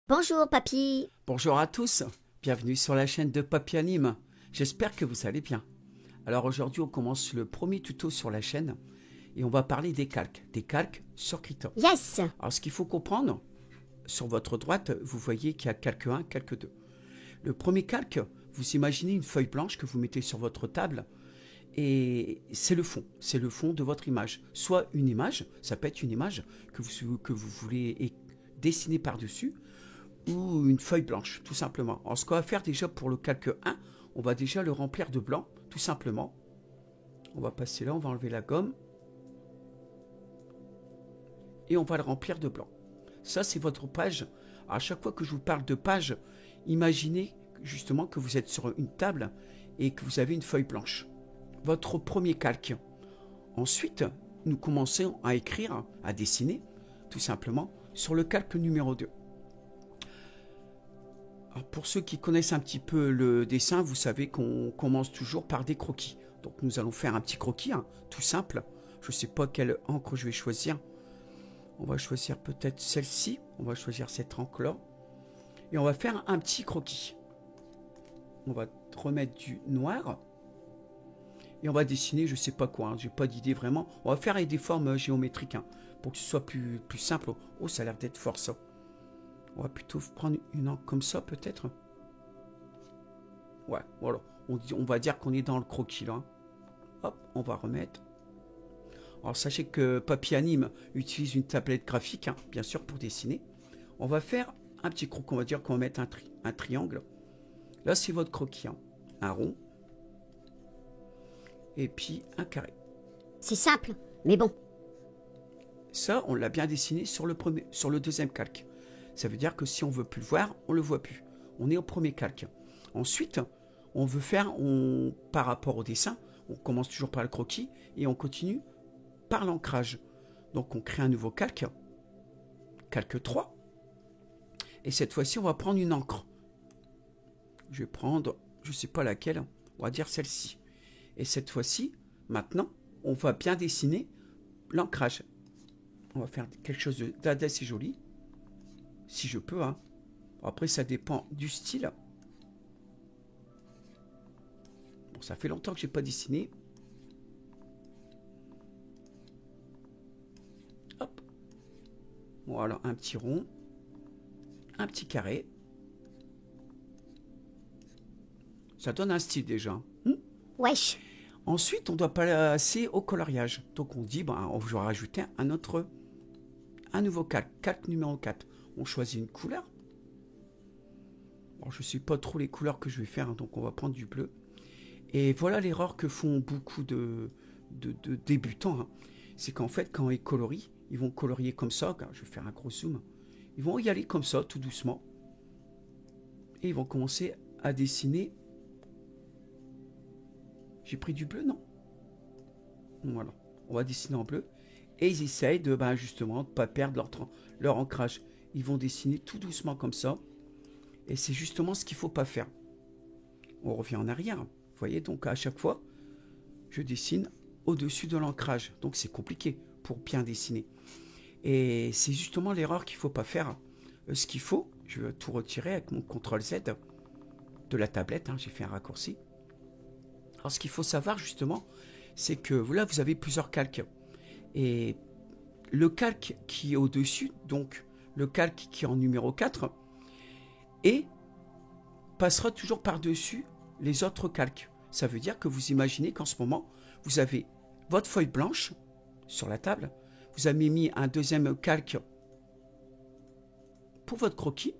Bonjour, papy. Bonjour à tous, bienvenue sur la chaîne de Papy Anime. J'espère que vous allez bien. Alors aujourd'hui on commence le premier tuto sur la chaîne et on va parler des calques sur Krita. Yes. Alors ce qu'il faut comprendre, sur votre droite, vous voyez qu'il y a calque 1, calque 2. Le premier calque, vous imaginez une feuille blanche que vous mettez sur votre table et c'est le fond de votre image. Soit une image, ça peut être une image que vous voulez dessiner par-dessus, ou une feuille blanche, tout simplement. Alors, ce qu'on va faire déjà pour le calque 1, on va déjà le remplir de blanc, tout simplement. On va passer là, on va enlever la gomme. Et on va le remplir de blanc. Ça, c'est votre page. À chaque fois que je vous parle de page, imaginez justement que vous êtes sur une table et que vous avez une feuille blanche. Votre premier calque. Ensuite, nous commençons à écrire, à dessiner, tout simplement, sur le calque numéro 2. Alors pour ceux qui connaissent un petit peu le dessin, vous savez qu'on commence toujours par des croquis. Donc nous allons faire un petit croquis, tout simple. Je ne sais pas quelle encre je vais choisir. On va choisir peut-être celle-ci. On va choisir cette encre-là. Et on va faire un petit croquis. On va remettre du noir. Et on va dessiner, je ne sais pas quoi. Je n'ai pas d'idée vraiment. On va faire avec des formes géométriques. Pour que ce soit plus simple. Oh, ça a l'air d'être fort ça. On va plutôt prendre une encre comme ça, peut-être. Ouais, voilà. On va dire qu'on est dans le croquis, là. Hop, on va remettre. Alors, sachez que Papy Anime utilise une tablette graphique, bien sûr, pour dessiner. On va faire un petit croquis. On va dire qu'on va mettre un triangle. Là, c'est votre croquis. Un rond. Et puis, un carré. C'est simple, mais bon. Ça, on l'a bien dessiné sur le deuxième calque. Ça veut dire que si on veut plus le voir, on le voit plus. On est au premier calque. Ensuite, on veut faire, par rapport au dessin, on commence toujours par le croquis et on continue par l'ancrage. Donc on crée un nouveau calque, calque 3. Et cette fois-ci, on va prendre une encre. Je vais prendre, je ne sais pas laquelle, on va dire celle-ci. Et cette fois-ci, maintenant, on va bien dessiner l'ancrage. On va faire quelque chose d'assez joli. Si je peux, Après, ça dépend du style. Bon, ça fait longtemps que j'ai pas dessiné. Hop. Voilà, un petit rond. Un petit carré. Ça donne un style déjà. Wesh. Ensuite, on doit passer au coloriage. Donc, on dit, on va rajouter un nouveau calque. Calque numéro 4. On choisit une couleur. Bon, je ne sais pas trop les couleurs que je vais faire, donc on va prendre du bleu. Et voilà l'erreur que font beaucoup de débutants. C'est qu'en fait, quand ils colorient, ils vont colorier comme ça. Je vais faire un gros zoom. Ils vont y aller comme ça, tout doucement. Et ils vont commencer à dessiner. J'ai pris du bleu, non? Voilà. On va dessiner en bleu. Et ils essayent de, justement, de ne pas perdre leur ancrage. Ils vont dessiner tout doucement comme ça. Et c'est justement ce qu'il ne faut pas faire. On revient en arrière. Vous voyez, donc à chaque fois, je dessine au-dessus de l'ancrage. Donc c'est compliqué pour bien dessiner. Et c'est justement l'erreur qu'il ne faut pas faire. Ce qu'il faut, je vais tout retirer avec mon CTRL Z de la tablette. J'ai fait un raccourci. Alors ce qu'il faut savoir justement, c'est que là, vous avez plusieurs calques. Et le calque qui est au-dessus, donc le calque qui est en numéro 4, et passera toujours par-dessus les autres calques. Ça veut dire que vous imaginez qu'en ce moment, vous avez votre feuille blanche sur la table, vous avez mis un deuxième calque pour votre croquis,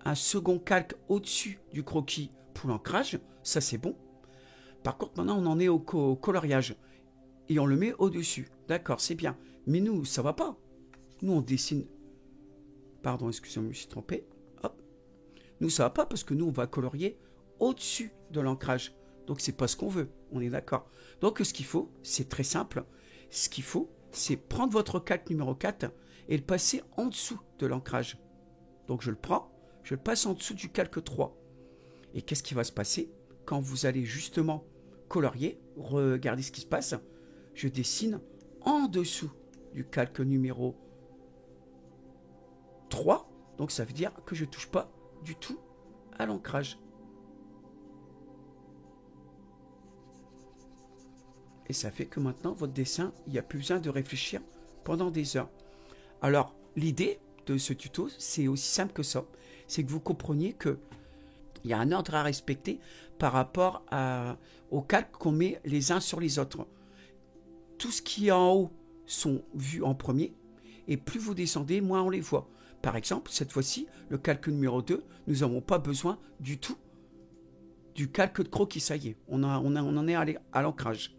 un second calque au-dessus du croquis pour l'ancrage, ça c'est bon. Par contre, maintenant, on en est au coloriage et on le met au-dessus. D'accord, c'est bien. Mais nous, ça va pas. Nous, on dessine... Pardon, excusez-moi, je me suis trompé. Hop. Nous, ça va pas parce que nous, on va colorier au-dessus de l'ancrage. Donc, c'est pas ce qu'on veut. On est d'accord. Donc, ce qu'il faut, c'est très simple. Ce qu'il faut, c'est prendre votre calque numéro 4 et le passer en dessous de l'ancrage. Donc, je le prends, je le passe en dessous du calque 3. Et qu'est-ce qui va se passer quand vous allez justement colorier? Regardez ce qui se passe. Je dessine en dessous du calque numéro 3 Donc ça veut dire que je ne touche pas du tout à l'ancrage. Et ça fait que maintenant, votre dessin, il n'y a plus besoin de réfléchir pendant des heures. Alors, l'idée de ce tuto, c'est aussi simple que ça. C'est que vous compreniez qu'il y a un ordre à respecter par rapport au calque qu'on met les uns sur les autres. Tout ce qui est en haut sont vus en premier, et plus vous descendez, moins on les voit. Par exemple, cette fois-ci, le calque numéro 2, nous n'avons pas besoin du tout du calque de croquis, ça y est, on en est allé à l'ancrage.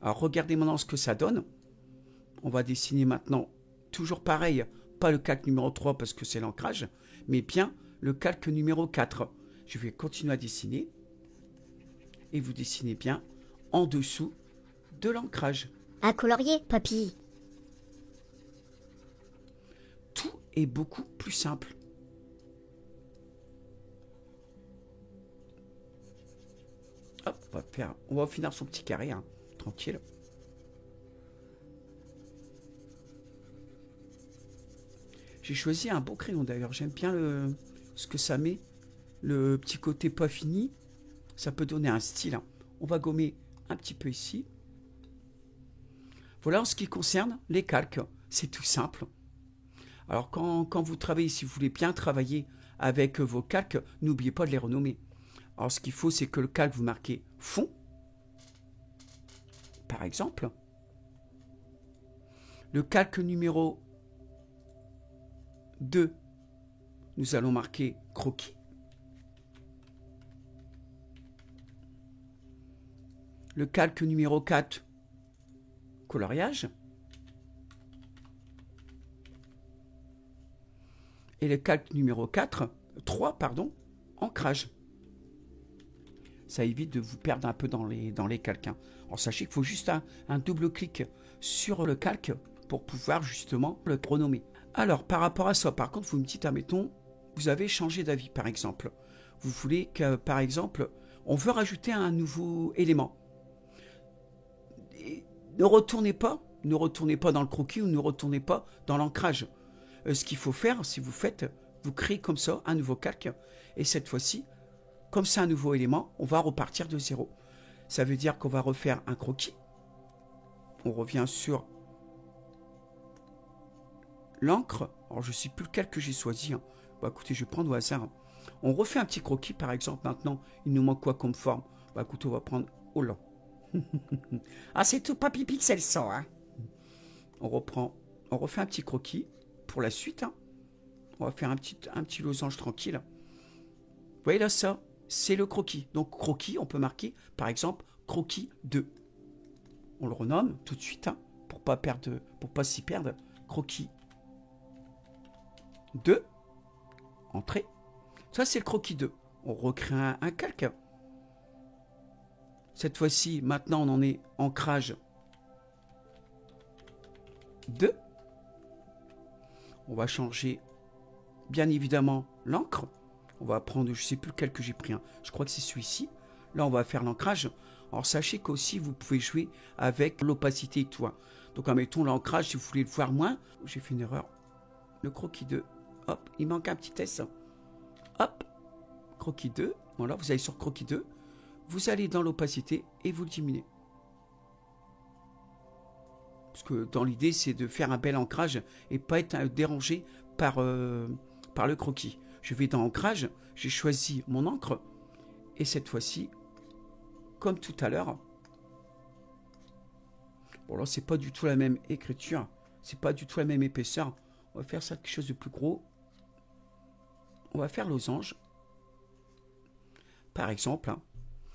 Alors regardez maintenant ce que ça donne. On va dessiner maintenant, toujours pareil, pas le calque numéro 3 parce que c'est l'ancrage, mais bien le calque numéro 4. Je vais continuer à dessiner, et vous dessinez bien en dessous de l'ancrage. Un colorier, papy. Tout est beaucoup plus simple. Hop, on va finir son petit carré, hein, tranquille. J'ai choisi un beau crayon d'ailleurs, j'aime bien ce que ça met, le petit côté pas fini, ça peut donner un style. Hein. On va gommer un petit peu ici. Voilà en ce qui concerne les calques, c'est tout simple. Alors quand vous travaillez, si vous voulez bien travailler avec vos calques, n'oubliez pas de les renommer. Alors ce qu'il faut, c'est que le calque, vous marquez fond, par exemple. Le calque numéro 2, nous allons marquer croquis. Le calque numéro 4, coloriage. Et le calque numéro 3, ancrage. Ça évite de vous perdre un peu dans les calques. Hein. Alors sachez qu'il faut juste un double clic sur le calque pour pouvoir justement le renommer. Alors par rapport à ça, par contre, vous me dites, admettons, vous avez changé d'avis par exemple. Vous voulez que, par exemple, on veut rajouter un nouveau élément. Et ne retournez pas dans le croquis ou ne retournez pas dans l'ancrage. Ce qu'il faut faire, si vous faites, vous créez comme ça un nouveau calque. Et cette fois-ci, comme c'est un nouveau élément, on va repartir de zéro. Ça veut dire qu'on va refaire un croquis. On revient sur l'encre. Alors, je ne sais plus lequel que j'ai choisi. Hein. Bah, écoutez, je vais prendre au hasard. On refait un petit croquis, par exemple. Maintenant, il nous manque quoi comme forme? Bah, écoutez, on va prendre... Oh là. Ah, c'est tout Papy Pixel 100. Hein. On refait un petit croquis pour la suite. Hein. On va faire un petit losange tranquille. Vous voyez là, ça, c'est le croquis. Donc, croquis, on peut marquer, par exemple, croquis 2. On le renomme tout de suite, hein, pour pas s'y perdre. Croquis 2. Entrée. Ça, c'est le croquis 2. On recrée un calque. Cette fois-ci, maintenant, on en est ancrage 2. On va changer, bien évidemment, l'encre. On va prendre, je ne sais plus lequel que j'ai pris. Hein. Je crois que c'est celui-ci. Là, on va faire l'ancrage. Alors, sachez qu'aussi, vous pouvez jouer avec l'opacité et tout. Hein. Donc, admettons l'ancrage, si vous voulez le voir moins. J'ai fait une erreur. Le croquis 2. Hop, il manque un petit S. Hop, croquis 2. Voilà, vous allez sur croquis 2. Vous allez dans l'opacité et vous le diminuez. Parce que dans l'idée, c'est de faire un bel ancrage et pas être dérangé par le croquis. Je vais dans ancrage, j'ai choisi mon encre. Et cette fois-ci, comme tout à l'heure, bon là, c'est pas du tout la même écriture. C'est pas du tout la même épaisseur. On va faire ça quelque chose de plus gros. On va faire losange. Par exemple. Hein.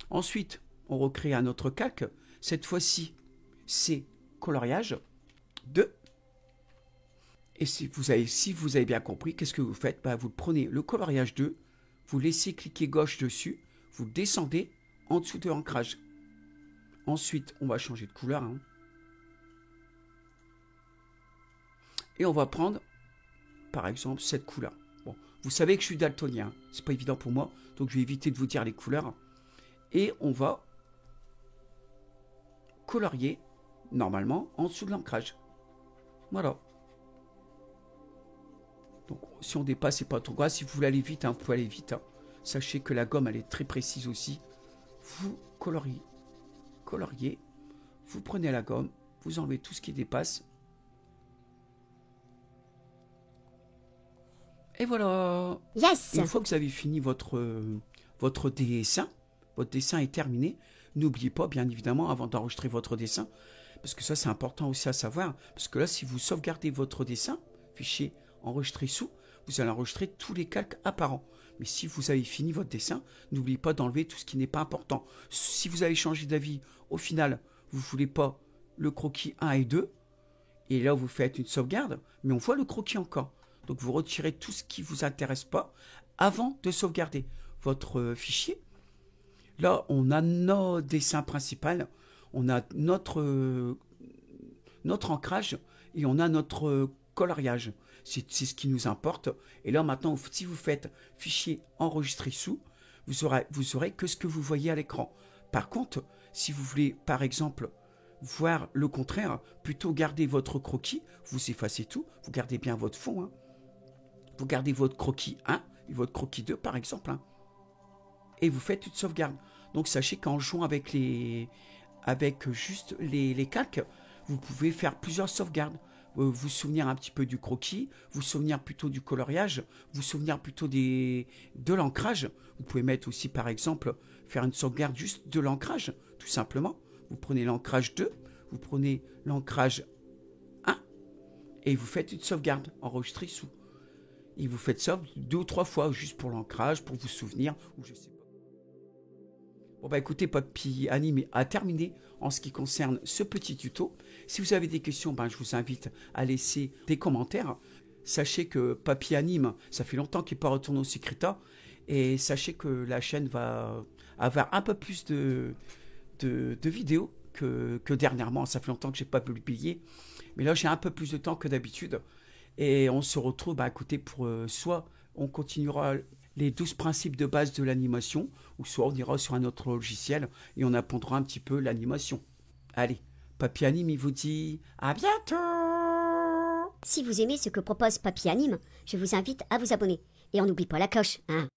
Ensuite, on recrée un autre calque. Cette fois-ci, c'est coloriage 2. Et si vous avez bien compris, qu'est-ce que vous faites? Bah, vous prenez le coloriage 2, vous laissez cliquer gauche dessus, vous descendez en dessous de l'ancrage. Ensuite, on va changer de couleur. Hein. Et on va prendre, par exemple, cette couleur. Bon, vous savez que je suis daltonien, hein. C'est pas évident pour moi, donc je vais éviter de vous dire les couleurs. Et on va colorier, normalement, en dessous de l'ancrage. Voilà. Donc si on dépasse, c'est pas trop grave. Si vous voulez aller vite, vous pouvez aller vite. Sachez que la gomme, elle est très précise aussi. Vous coloriez, vous prenez la gomme, vous enlevez tout ce qui dépasse. Et voilà. Yes. Une fois que vous avez fini votre dessin, votre dessin est terminé, n'oubliez pas, bien évidemment, avant d'enregistrer votre dessin, parce que ça, c'est important aussi à savoir, parce que là, si vous sauvegardez votre dessin, fichier enregistré sous, vous allez enregistrer tous les calques apparents. Mais si vous avez fini votre dessin, n'oubliez pas d'enlever tout ce qui n'est pas important. Si vous avez changé d'avis, au final, vous ne voulez pas le croquis 1 et 2, et là, vous faites une sauvegarde, mais on voit le croquis encore. Donc, vous retirez tout ce qui ne vous intéresse pas avant de sauvegarder votre fichier. Là, on a notre dessin principal, on a notre ancrage et on a notre coloriage. C'est ce qui nous importe. Et là, maintenant, si vous faites fichier enregistré sous, vous aurez que ce que vous voyez à l'écran. Par contre, si vous voulez, par exemple, voir le contraire, plutôt garder votre croquis, vous effacez tout, vous gardez bien votre fond. Vous gardez votre croquis 1 et votre croquis 2, par exemple. Et vous faites une sauvegarde. Donc, sachez qu'en jouant avec juste les calques, vous pouvez faire plusieurs sauvegardes. Vous souvenir un petit peu du croquis, vous souvenir plutôt du coloriage, vous souvenir plutôt de l'ancrage. Vous pouvez mettre aussi, par exemple, faire une sauvegarde juste de l'ancrage, tout simplement. Vous prenez l'ancrage 2, vous prenez l'ancrage 1, et vous faites une sauvegarde enregistrée sous. Et vous faites ça 2 ou 3 fois, juste pour l'ancrage, pour vous souvenir, ou je sais pas. Bon bah écoutez, Papy Anime a terminé en ce qui concerne ce petit tuto. Si vous avez des questions, je vous invite à laisser des commentaires. Sachez que Papy Anime, ça fait longtemps qu'il n'est pas retourné au Secreta. Et sachez que la chaîne va avoir un peu plus de vidéos que dernièrement. Ça fait longtemps que je n'ai pas publié. Mais là, j'ai un peu plus de temps que d'habitude. Et on se retrouve, écoutez, pour soit on continuera les 12 principes de base de l'animation, ou soit on ira sur un autre logiciel et on apprendra un petit peu l'animation. Allez, Papy Anime, il vous dit à bientôt. Si vous aimez ce que propose Papy Anime, je vous invite à vous abonner. Et on n'oublie pas la cloche, hein.